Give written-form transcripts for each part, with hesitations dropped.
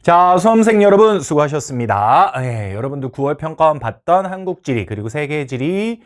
자, 수험생 여러분 수고하셨습니다. 여러분도 9월 평가원 봤던 한국지리 그리고 세계지리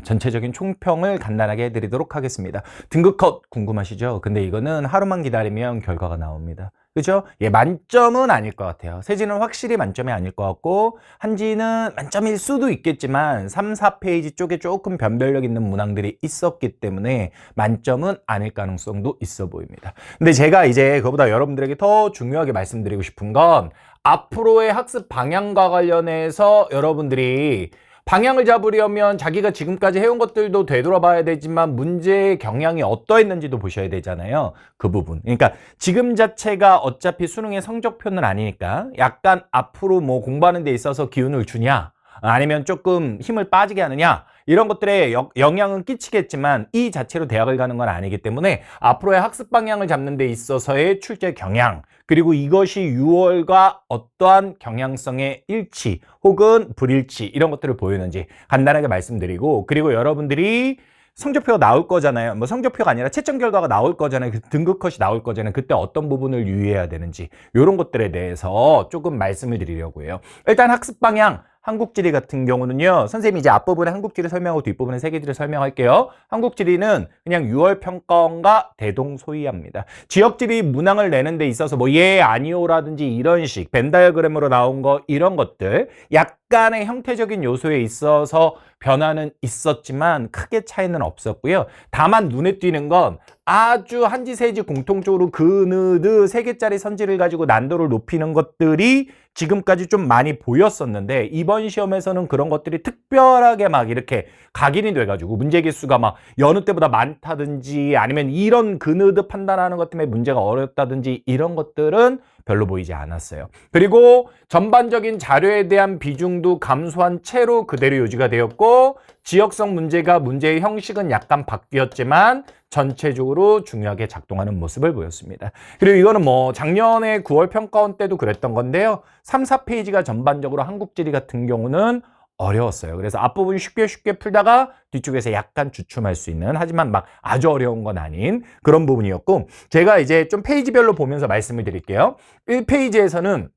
전체적인 총평을 간단하게 해드리도록 하겠습니다. 등급 컷 궁금하시죠? 근데 이거는 하루만 기다리면 결과가 나옵니다. 그죠? 만점은 아닐 것 같아요. 세지는 확실히 만점이 아닐 것 같고 한지는 만점일 수도 있겠지만 3, 4페이지 쪽에 조금 변별력 있는 문항들이 있었기 때문에 만점은 아닐 가능성도 있어 보입니다. 근데 제가 이제 그거보다 여러분들에게 더 중요하게 말씀드리고 싶은 건 앞으로의 학습 방향과 관련해서 여러분들이 방향을 잡으려면 자기가 지금까지 해온 것들도 되돌아봐야 되지만 문제의 경향이 어떠했는지도 보셔야 되잖아요. 그 부분. 그러니까 지금 자체가 어차피 수능의 성적표는 아니니까 약간 앞으로 뭐 공부하는 데 있어서 기운을 주냐 아니면 조금 힘을 빠지게 하느냐 이런 것들에 영향은 끼치겠지만 이 자체로 대학을 가는 건 아니기 때문에 앞으로의 학습 방향을 잡는 데 있어서의 출제 경향 그리고 이것이 6월과 어떠한 경향성의 일치 혹은 불일치 이런 것들을 보이는지 간단하게 말씀드리고 그리고 여러분들이 성적표가 나올 거잖아요. 뭐 성적표가 아니라 채점 결과가 나올 거잖아요. 등급 컷이 나올 거잖아요. 그때 어떤 부분을 유의해야 되는지 이런 것들에 대해서 조금 말씀을 드리려고 해요. 일단 학습 방향 한국지리 같은 경우는요. 선생님이 이제 앞부분에 한국지리 설명하고 뒷부분에 세계지리 설명할게요. 한국지리는 그냥 6월 평가원과 대동소이합니다. 지역지리 문항을 내는 데 있어서 뭐 예, 아니오라든지 이런 식 벤 다이어그램으로 나온 거 이런 것들 약간의 형태적인 요소에 있어서 변화는 있었지만 크게 차이는 없었고요. 다만 눈에 띄는 건 아주 한지, 세지 공통적으로 그느드 3개짜리 선지를 가지고 난도를 높이는 것들이 지금까지 좀 많이 보였었는데 이번 시험에서는 그런 것들이 특별하게 막 이렇게 각인이 돼가지고 문제 개수가 막 여느 때보다 많다든지 아니면 이런 그느드 판단하는 것 때문에 문제가 어렵다든지 이런 것들은 별로 보이지 않았어요. 그리고 전반적인 자료에 대한 비중도 감소한 채로 그대로 유지가 되었고 지역성 문제가 문제의 형식은 약간 바뀌었지만 전체적으로 중요하게 작동하는 모습을 보였습니다. 그리고 이거는 뭐 작년에 9월 평가원 때도 그랬던 건데요. 3, 4페이지가 전반적으로 한국지리 같은 경우는 어려웠어요. 그래서 앞부분 쉽게 풀다가 뒤쪽에서 약간 주춤할 수 있는 하지만 막 아주 어려운 건 아닌 그런 부분이었고 제가 이제 좀 페이지별로 보면서 말씀을 드릴게요. 1페이지에서는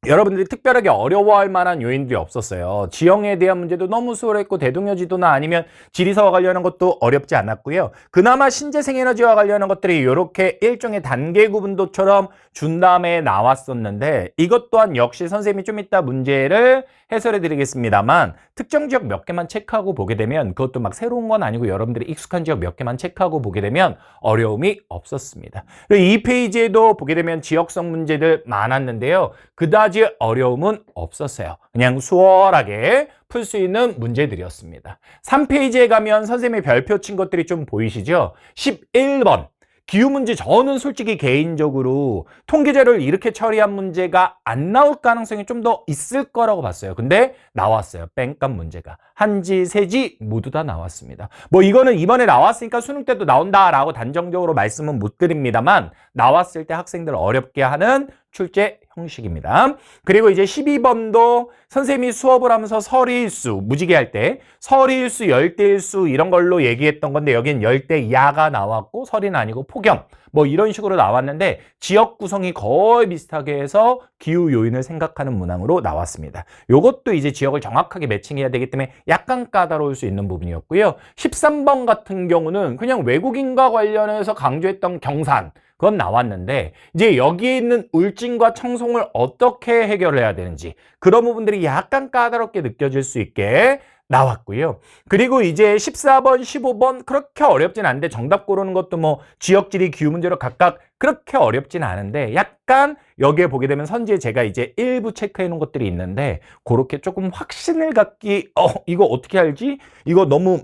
여러분들이 특별하게 어려워할 만한 요인들이 없었어요. 지형에 대한 문제도 너무 수월했고 대동여지도나 아니면 지리서와 관련한 것도 어렵지 않았고요. 그나마 신재생에너지와 관련한 것들이 이렇게 일종의 단계 구분도처럼 준 다음에 나왔었는데 이것 또한 역시 선생님이 좀 이따 문제를 해설해 드리겠습니다만 특정 지역 몇 개만 체크하고 보게 되면 그것도 막 새로운 건 아니고 여러분들이 익숙한 지역 몇 개만 체크하고 보게 되면 어려움이 없었습니다. 그리고 이 페이지에도 보게 되면 지역성 문제들 많았는데요. 그다지 어려움은 없었어요. 그냥 수월하게 풀 수 있는 문제들이었습니다. 3페이지에 가면 선생님이 별표 친 것들이 좀 보이시죠? 11번. 기후문제 저는 솔직히 개인적으로 통계자료를 이렇게 처리한 문제가 안 나올 가능성이 좀 더 있을 거라고 봤어요. 근데 나왔어요. 뺑값 문제가. 한지, 세지 모두 다 나왔습니다. 뭐 이거는 이번에 나왔으니까 수능 때도 나온다라고 단정적으로 말씀은 못 드립니다만 나왔을 때 학생들 어렵게 하는 출제 형식입니다. 그리고 이제 12번도 선생님이 수업을 하면서 설의일수, 무지개 할 때 설의일수, 열대일수 이런 걸로 얘기했던 건데 여긴 열대야가 나왔고 설이는 아니고 폭염 뭐 이런 식으로 나왔는데 지역 구성이 거의 비슷하게 해서 기후 요인을 생각하는 문항으로 나왔습니다. 요것도 이제 지역을 정확하게 매칭해야 되기 때문에 약간 까다로울 수 있는 부분이었고요. 13번 같은 경우는 그냥 외국인과 관련해서 강조했던 경산 그건 나왔는데 이제 여기에 있는 울진과 청송을 어떻게 해결해야 되는지 그런 부분들이 약간 까다롭게 느껴질 수 있게 나왔고요. 그리고 이제 14번, 15번 그렇게 어렵진 않은데 정답 고르는 것도 뭐 지역지리 기후 문제로 각각 그렇게 어렵진 않은데 약간 여기에 보게 되면 선지에 제가 이제 일부 체크해 놓은 것들이 있는데 그렇게 조금 확신을 갖기 이거 어떻게 알지? 이거 너무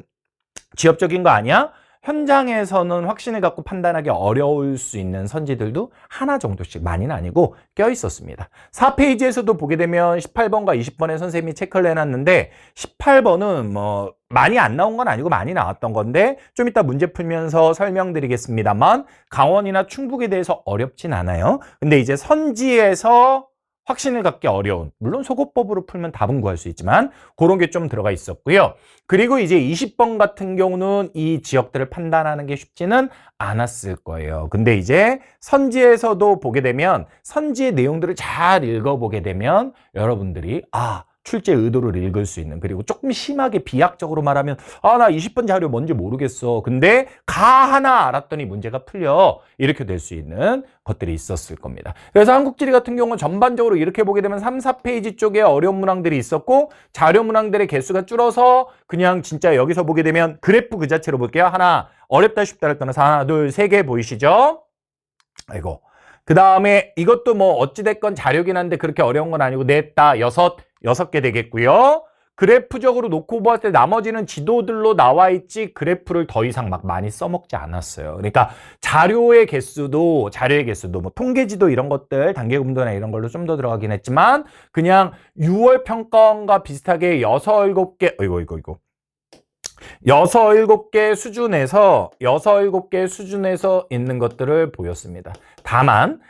지엽적인 거 아니야? 현장에서는 확신을 갖고 판단하기 어려울 수 있는 선지들도 하나 정도씩 많이는 아니고 껴 있었습니다. 4페이지에서도 보게 되면 18번과 20번에 선생님이 체크를 해놨는데 18번은 뭐 많이 안 나온 건 아니고 많이 나왔던 건데 좀 이따 문제 풀면서 설명드리겠습니다만 강원이나 충북에 대해서 어렵진 않아요. 근데 이제 선지에서 확신을 갖기 어려운, 물론 소거법으로 풀면 답은 구할 수 있지만 그런 게 좀 들어가 있었고요. 그리고 이제 20번 같은 경우는 이 지역들을 판단하는 게 쉽지는 않았을 거예요. 근데 이제 선지에서도 보게 되면 선지의 내용들을 잘 읽어보게 되면 여러분들이 출제 의도를 읽을 수 있는, 그리고 조금 심하게 비약적으로 말하면 나 20번 자료 뭔지 모르겠어. 근데 가 하나 알았더니 문제가 풀려. 이렇게 될 수 있는 것들이 있었을 겁니다. 그래서 한국지리 같은 경우는 전반적으로 이렇게 보게 되면 3, 4페이지 쪽에 어려운 문항들이 있었고 자료 문항들의 개수가 줄어서 그냥 진짜 여기서 보게 되면 그래프 그 자체로 볼게요. 하나, 어렵다 쉽다를 떠나서 하나, 둘, 세 개 보이시죠? 아이고. 그 다음에 이것도 뭐 어찌됐건 자료긴 한데 그렇게 어려운 건 아니고 냈다, 여섯 개 되겠고요. 그래프적으로 놓고 봤을 때 나머지는 지도들로 나와 있지 그래프를 더 이상 막 많이 써먹지 않았어요. 그러니까 자료의 개수도 뭐 통계지도 이런 것들, 단계금도나 이런 걸로 좀 더 들어가긴 했지만 그냥 6월 평가원과 비슷하게 6, 7개, 이거. 6, 7개 수준에서 있는 것들을 보였습니다. 다만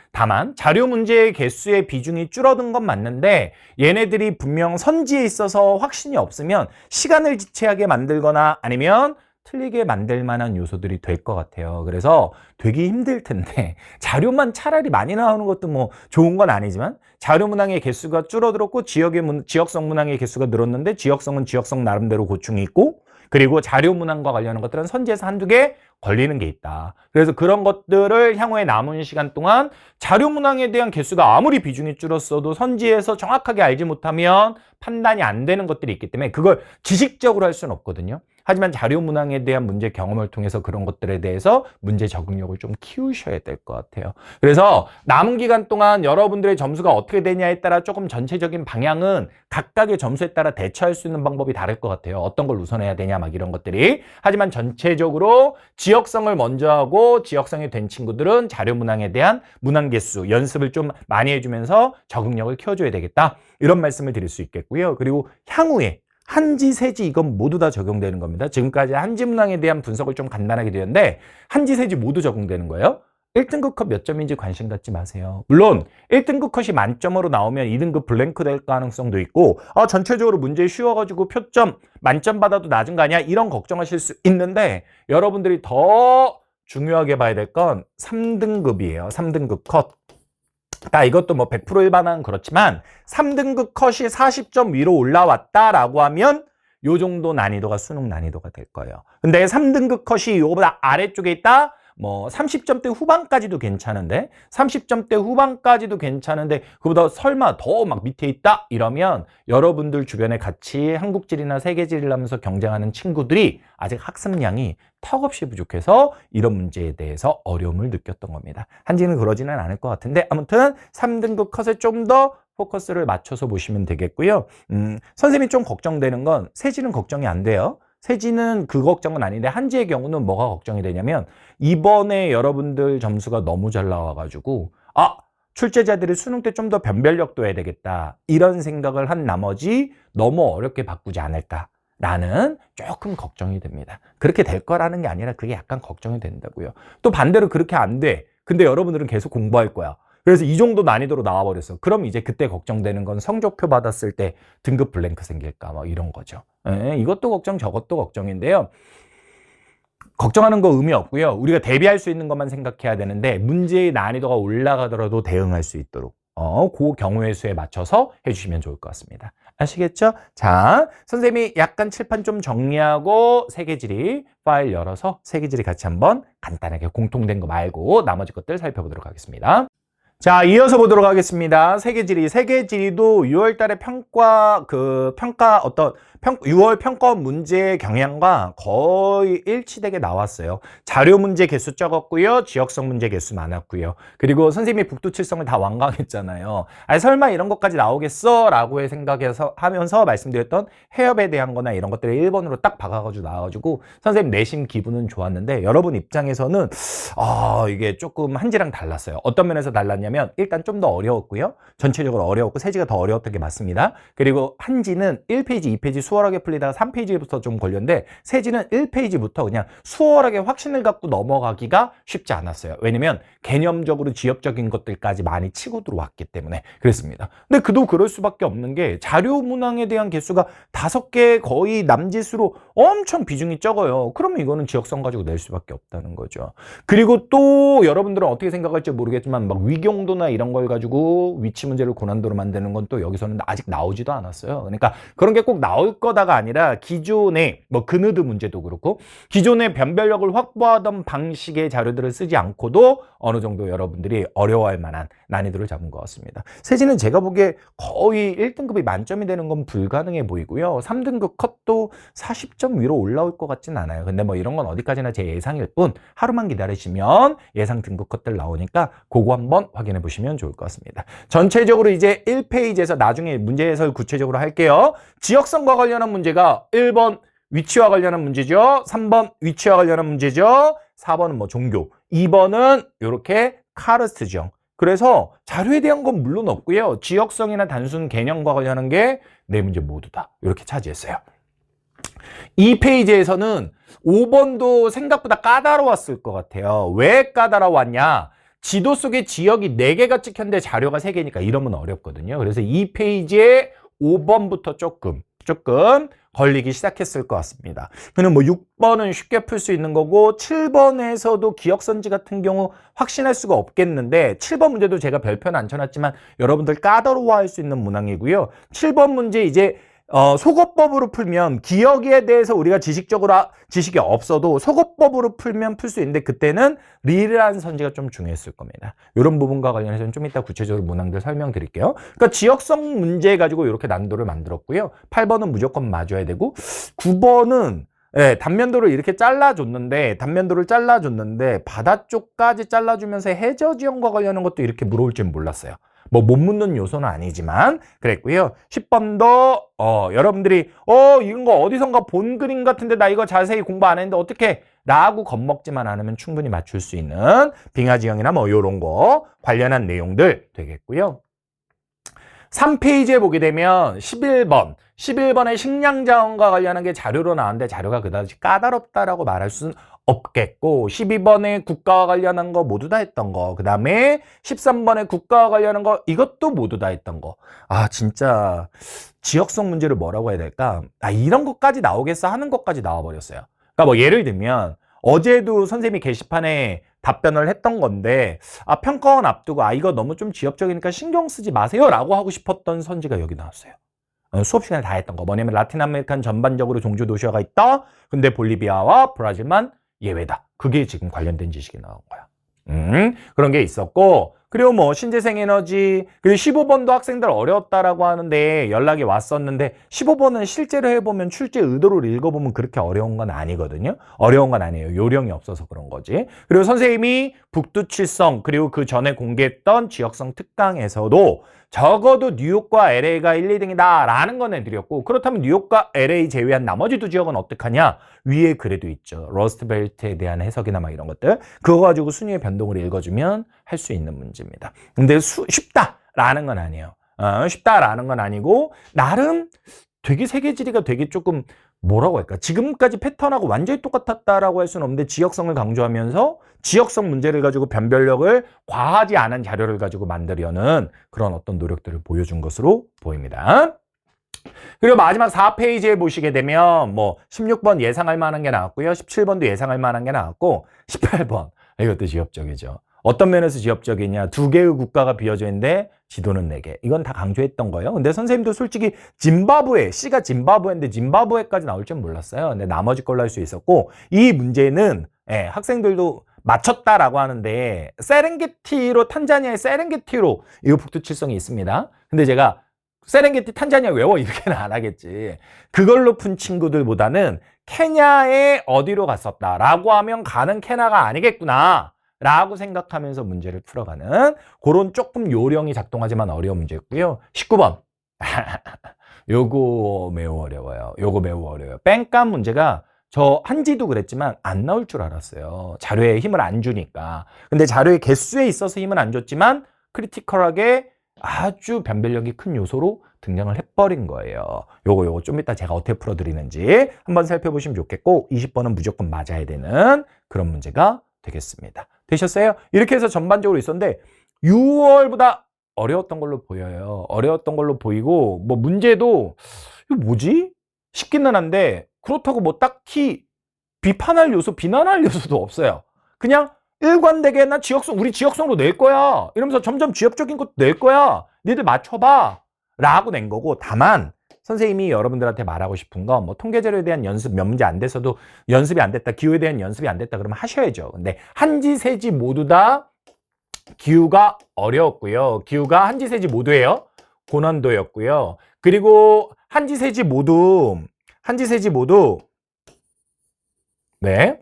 자료 문제의 개수의 비중이 줄어든 건 맞는데 얘네들이 분명 선지에 있어서 확신이 없으면 시간을 지체하게 만들거나 아니면 틀리게 만들 만한 요소들이 될 것 같아요. 그래서 되게 힘들 텐데 자료만 차라리 많이 나오는 것도 뭐 좋은 건 아니지만 자료 문항의 개수가 줄어들었고 지역성 문항의 개수가 늘었는데 지역성은 지역성 나름대로 고충이 있고 그리고 자료 문항과 관련한 것들은 선지에서 한두 개 걸리는 게 있다. 그래서 그런 것들을 향후에 남은 시간 동안 자료 문항에 대한 개수가 아무리 비중이 줄었어도 선지에서 정확하게 알지 못하면 판단이 안 되는 것들이 있기 때문에 그걸 지식적으로 할 수는 없거든요. 하지만 자료 문항에 대한 문제 경험을 통해서 그런 것들에 대해서 문제 적응력을 좀 키우셔야 될 것 같아요. 그래서 남은 기간 동안 여러분들의 점수가 어떻게 되냐에 따라 조금 전체적인 방향은 각각의 점수에 따라 대처할 수 있는 방법이 다를 것 같아요. 어떤 걸 우선해야 되냐 막 이런 것들이. 하지만 전체적으로 지역성을 먼저 하고 지역성이 된 친구들은 자료 문항에 대한 문항 개수 연습을 좀 많이 해주면서 적응력을 키워줘야 되겠다. 이런 말씀을 드릴 수 있겠고요. 그리고 향후에 한지, 세지 이건 모두 다 적용되는 겁니다. 지금까지 한지 문항에 대한 분석을 좀 간단하게 드렸는데 한지, 세지 모두 적용되는 거예요. 1등급 컷 몇 점인지 관심 갖지 마세요. 물론 1등급 컷이 만점으로 나오면 2등급 블랭크 될 가능성도 있고 전체적으로 문제 쉬워가지고 표점 만점 받아도 낮은 거 아니야? 이런 걱정하실 수 있는데 여러분들이 더 중요하게 봐야 될 건 3등급이에요. 3등급 컷. 이것도 뭐 100% 일반화는 그렇지만 3등급 컷이 40점 위로 올라왔다라고 하면 요 정도 난이도가 수능 난이도가 될 거예요. 근데 3등급 컷이 요거보다 아래쪽에 있다? 뭐 30점대 후반까지도 괜찮은데 30점대 후반까지도 괜찮은데 그보다 설마 더 막 밑에 있다? 이러면 여러분들 주변에 같이 한국지리나 세계지리를 하면서 경쟁하는 친구들이 아직 학습량이 턱없이 부족해서 이런 문제에 대해서 어려움을 느꼈던 겁니다. 한지는 그러지는 않을 것 같은데 아무튼 3등급 컷에 좀 더 포커스를 맞춰서 보시면 되겠고요. 선생님이 좀 걱정되는 건 세지는 걱정이 안 돼요. 세지는 그 걱정은 아닌데 한지의 경우는 뭐가 걱정이 되냐면 이번에 여러분들 점수가 너무 잘 나와가지고 출제자들이 수능 때 좀 더 변별력도 해야 되겠다 이런 생각을 한 나머지 너무 어렵게 바꾸지 않을까라는 조금 걱정이 됩니다. 그렇게 될 거라는 게 아니라 그게 약간 걱정이 된다고요. 또 반대로 그렇게 안 돼. 근데 여러분들은 계속 공부할 거야. 그래서 이 정도 난이도로 나와버렸어. 그럼 이제 그때 걱정되는 건 성적표 받았을 때 등급 블랭크 생길까 뭐 이런 거죠. 이것도 걱정 저것도 걱정인데요. 걱정하는 거 의미 없고요. 우리가 대비할 수 있는 것만 생각해야 되는데 문제의 난이도가 올라가더라도 대응할 수 있도록 그 경우의 수에 맞춰서 해주시면 좋을 것 같습니다. 아시겠죠? 자, 선생님이 약간 칠판 좀 정리하고 세계지리 파일 열어서 세계지리 같이 한번 간단하게 공통된 거 말고 나머지 것들 살펴보도록 하겠습니다. 자, 이어서 보도록 하겠습니다. 세계지리도 6월 달에 6월 평가원 문제의 경향과 거의 일치되게 나왔어요. 자료 문제 개수 적었고요. 지역성 문제 개수 많았고요. 그리고 선생님이 북두칠성을 다 완강했잖아요. 설마 이런 것까지 나오겠어? 라고 생각해서 하면서 말씀드렸던 해협에 대한 거나 이런 것들을 1번으로 딱 박아가지고 나와가지고 선생님 내심 기분은 좋았는데 여러분 입장에서는 이게 조금 한지랑 달랐어요. 어떤 면에서 달랐냐면 일단 좀 더 어려웠고요. 전체적으로 어려웠고 세지가 더 어려웠던 게 맞습니다. 그리고 한지는 1페이지, 2페이지 수월하게 풀리다가 3페이지부터 좀 걸렸는데 세지는 1페이지부터 그냥 수월하게 확신을 갖고 넘어가기가 쉽지 않았어요. 왜냐면 개념적으로 지엽적인 것들까지 많이 치고 들어왔기 때문에 그랬습니다. 근데 그도 그럴 수밖에 없는 게 자료 문항에 대한 개수가 5개 거의 남짓으로 엄청 비중이 적어요. 그러면 이거는 지역성 가지고 낼 수밖에 없다는 거죠. 그리고 또 여러분들은 어떻게 생각할지 모르겠지만 막 위경도나 이런 걸 가지고 위치 문제를 고난도로 만드는 건 또 여기서는 아직 나오지도 않았어요. 그러니까 그런 게 꼭 나올 거다가 아니라 기존의 뭐 그느드 문제도 그렇고 기존의 변별력을 확보하던 방식의 자료들을 쓰지 않고도 어느 정도 여러분들이 어려워할 만한 난이도를 잡은 것 같습니다. 세지는 제가 보기에 거의 1등급이 만점이 되는 건 불가능해 보이고요. 3등급 컷도 40점 위로 올라올 것 같진 않아요. 근데 뭐 이런 건 어디까지나 제 예상일 뿐 하루만 기다리시면 예상 등급 컷들 나오니까 그거 한번 확인해 보시면 좋을 것 같습니다. 전체적으로 이제 1페이지에서 나중에 문제 해설 구체적으로 할게요. 지역성과 관련한 문제가 1번 위치와 관련한 문제죠. 3번 위치와 관련한 문제죠. 4번은 뭐 종교, 2번은 이렇게 카르스트죠. 그래서 자료에 대한 건 물론 없고요. 지역성이나 단순 개념과 관련한 게 네 문제 모두 다 이렇게 차지했어요. 이 페이지에서는 5번도 생각보다 까다로웠을 것 같아요. 왜 까다로웠냐? 지도 속에 지역이 4개가 찍혔는데 자료가 3개니까 이러면 어렵거든요. 그래서 이 페이지에 5번부터 조금 걸리기 시작했을 것 같습니다. 그럼 뭐 6번은 쉽게 풀 수 있는 거고 7번에서도 기억선지 같은 경우 확신할 수가 없겠는데 7번 문제도 제가 별표는 안 쳐놨지만 여러분들 까다로워할 수 있는 문항이고요. 7번 문제 이제 속어법으로 풀면 기억에 대해서 우리가 지식이 없어도 속어법으로 풀면 풀 수 있는데 그때는 리라는 선지가 좀 중요했을 겁니다. 이런 부분과 관련해서는 좀 이따 구체적으로 문항들 설명드릴게요. 그러니까 지역성 문제 가지고 이렇게 난도를 만들었고요. 8번은 무조건 맞아야 되고 9번은 단면도를 이렇게 잘라줬는데 바다 쪽까지 잘라주면서 해저 지형과 관련한 것도 이렇게 물어올 줄 몰랐어요. 뭐 못 묻는 요소는 아니지만 그랬고요. 10번도 여러분들이 이런 거 어디선가 본 그림 같은데 나 이거 자세히 공부 안 했는데 어떻게 라고 겁먹지만 않으면 충분히 맞출 수 있는 빙하지형이나 뭐 이런 거 관련한 내용들 되겠고요. 3페이지에 보게 되면 11번의 식량자원과 관련한 게 자료로 나왔는데 자료가 그다지 까다롭다라고 말할 수는 없겠고 12번에 국가와 관련한 거 모두 다 했던 거 그 다음에 13번에 국가와 관련한 거 이것도 모두 다 했던 거 진짜 지역성 문제를 뭐라고 해야 될까 이런 것까지 나오겠어 하는 것까지 나와버렸어요. 그러니까 뭐 예를 들면 어제도 선생님이 게시판에 답변을 했던 건데 평가원 앞두고 이거 너무 좀 지역적이니까 신경 쓰지 마세요 라고 하고 싶었던 선지가 여기 나왔어요. 수업 시간에 다 했던 거 뭐냐면 라틴 아메리칸 전반적으로 종주 도시화가 있다. 근데 볼리비아와 브라질만 예외다. 그게 지금 관련된 지식이 나온 거야. 그런 게 있었고 그리고 뭐 신재생 에너지 그리고 15번도 학생들 어려웠다라고 하는데 연락이 왔었는데 15번은 실제로 해보면 출제 의도를 읽어보면 그렇게 어려운 건 아니거든요. 어려운 건 아니에요. 요령이 없어서 그런 거지. 그리고 선생님이 북두칠성 그리고 그 전에 공개했던 지역성 특강에서도 적어도 뉴욕과 LA가 1, 2등이다 라는 건 해드렸고 그렇다면 뉴욕과 LA 제외한 나머지 두 지역은 어떡하냐? 위에 그래도 있죠. 러스트벨트에 대한 해석이나 막 이런 것들 그거 가지고 순위의 변동을 읽어주면 할 수 있는 문제입니다. 근데 쉽다라는 건 아니에요. 쉽다라는 건 아니고 나름 되게 세계지리가 되게 조금 뭐라고 할까? 지금까지 패턴하고 완전히 똑같았다라고 할 수는 없는데 지역성을 강조하면서 지역성 문제를 가지고 변별력을 과하지 않은 자료를 가지고 만들려는 그런 어떤 노력들을 보여준 것으로 보입니다. 그리고 마지막 4페이지에 보시게 되면 뭐 16번 예상할 만한 게 나왔고요. 17번도 예상할 만한 게 나왔고 18번 이것도 지역적이죠. 어떤 면에서 지역적이냐? 2개의 국가가 비어져 있는데 지도는 4개. 이건 다 강조했던 거예요. 근데 선생님도 솔직히 C가 짐바브웨인데 짐바브웨까지 나올 줄 몰랐어요. 근데 나머지 걸로 할 수 있었고 이 문제는 학생들도 맞췄다라고 하는데 탄자니아의 세렝게티로 이거 북두칠성이 있습니다. 근데 제가 세렝게티 탄자니아 외워 이렇게는 안 하겠지. 그걸로 푼 친구들보다는 케냐에 어디로 갔었다라고 하면 가는 케냐가 아니겠구나. 라고 생각하면서 문제를 풀어가는 그런 조금 요령이 작동하지만 어려운 문제였고요. 19번. 요거 매우 어려워요. 뺑깜 문제가 저 한지도 그랬지만 안 나올 줄 알았어요. 자료에 힘을 안 주니까. 근데 자료의 개수에 있어서 힘을 안 줬지만 크리티컬하게 아주 변별력이 큰 요소로 등장을 해버린 거예요. 요거 좀 이따 제가 어떻게 풀어드리는지 한번 살펴보시면 좋겠고 20번은 무조건 맞아야 되는 그런 문제가 되겠습니다. 되셨어요? 이렇게 해서 전반적으로 있었는데 6월보다 어려웠던 걸로 보여요. 어려웠던 걸로 보이고 뭐 문제도 이거 뭐지? 쉽기는 한데 그렇다고 뭐 딱히 비판할 요소, 비난할 요소도 없어요. 그냥 일관되게 나 지역성, 우리 지역성으로 낼 거야. 이러면서 점점 지역적인 것도 낼 거야. 니들 맞춰봐. 라고 낸 거고, 다만 선생님이 여러분들한테 말하고 싶은 건 뭐 통계자료에 대한 연습 몇 문제 안 돼서도 연습이 안 됐다, 기후에 대한 연습이 안 됐다 그러면 하셔야죠. 근데 한지, 세지 모두 다 기후가 어려웠고요. 기후가 한지, 세지 모두예요. 고난도였고요. 그리고 한지, 세지 모두 네.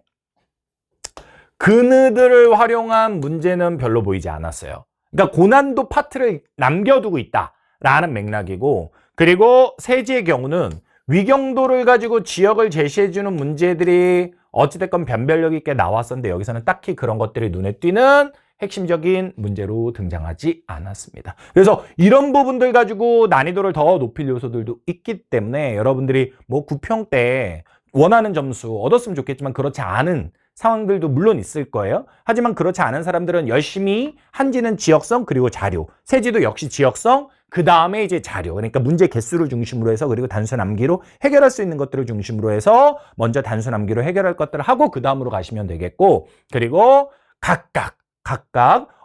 그느들을 활용한 문제는 별로 보이지 않았어요. 그러니까 고난도 파트를 남겨두고 있다라는 맥락이고, 그리고 세지의 경우는 위경도를 가지고 지역을 제시해주는 문제들이 어찌됐건 변별력 있게 나왔었는데 여기서는 딱히 그런 것들이 눈에 띄는 핵심적인 문제로 등장하지 않았습니다. 그래서 이런 부분들 가지고 난이도를 더 높일 요소들도 있기 때문에 여러분들이 뭐 9평 때 원하는 점수 얻었으면 좋겠지만 그렇지 않은 상황들도 물론 있을 거예요. 하지만 그렇지 않은 사람들은 열심히 한지는 지역성 그리고 자료, 세지도 역시 지역성, 그 다음에 이제 자료, 그러니까 문제 개수를 중심으로 해서 그리고 단순 암기로 해결할 수 있는 것들을 중심으로 해서 먼저 단순 암기로 해결할 것들을 하고 그 다음으로 가시면 되겠고, 그리고 각각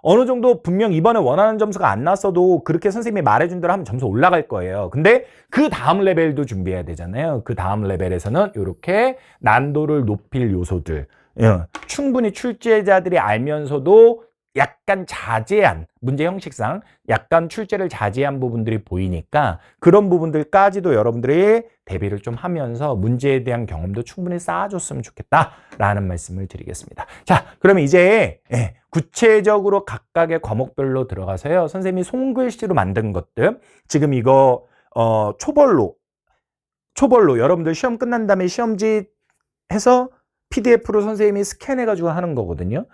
어느 정도 분명 이번에 원하는 점수가 안 났어도 그렇게 선생님이 말해준 대로 하면 점수 올라갈 거예요. 근데 그 다음 레벨도 준비해야 되잖아요. 그 다음 레벨에서는 이렇게 난도를 높일 요소들, 충분히 출제자들이 알면서도 약간 자제한, 문제 형식상 약간 출제를 자제한 부분들이 보이니까 그런 부분들까지도 여러분들이 대비를 좀 하면서 문제에 대한 경험도 충분히 쌓아줬으면 좋겠다라는 말씀을 드리겠습니다. 자, 그러면 이제 구체적으로 각각의 과목별로 들어가서요. 선생님이 손글씨로 만든 것들, 지금 이거 초벌로 여러분들 시험 끝난 다음에 시험지 해서 PDF로 선생님이 스캔해가지고 하는 거거든요.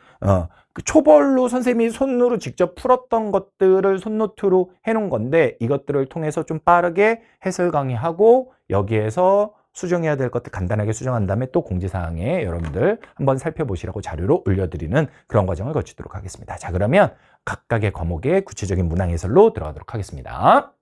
그 초벌로 선생님이 손으로 직접 풀었던 것들을 손노트로 해놓은 건데 이것들을 통해서 좀 빠르게 해설 강의하고 여기에서 수정해야 될 것들 간단하게 수정한 다음에 또 공지사항에 여러분들 한번 살펴보시라고 자료로 올려드리는 그런 과정을 거치도록 하겠습니다. 자, 그러면 각각의 과목의 구체적인 문항 해설로 들어가도록 하겠습니다.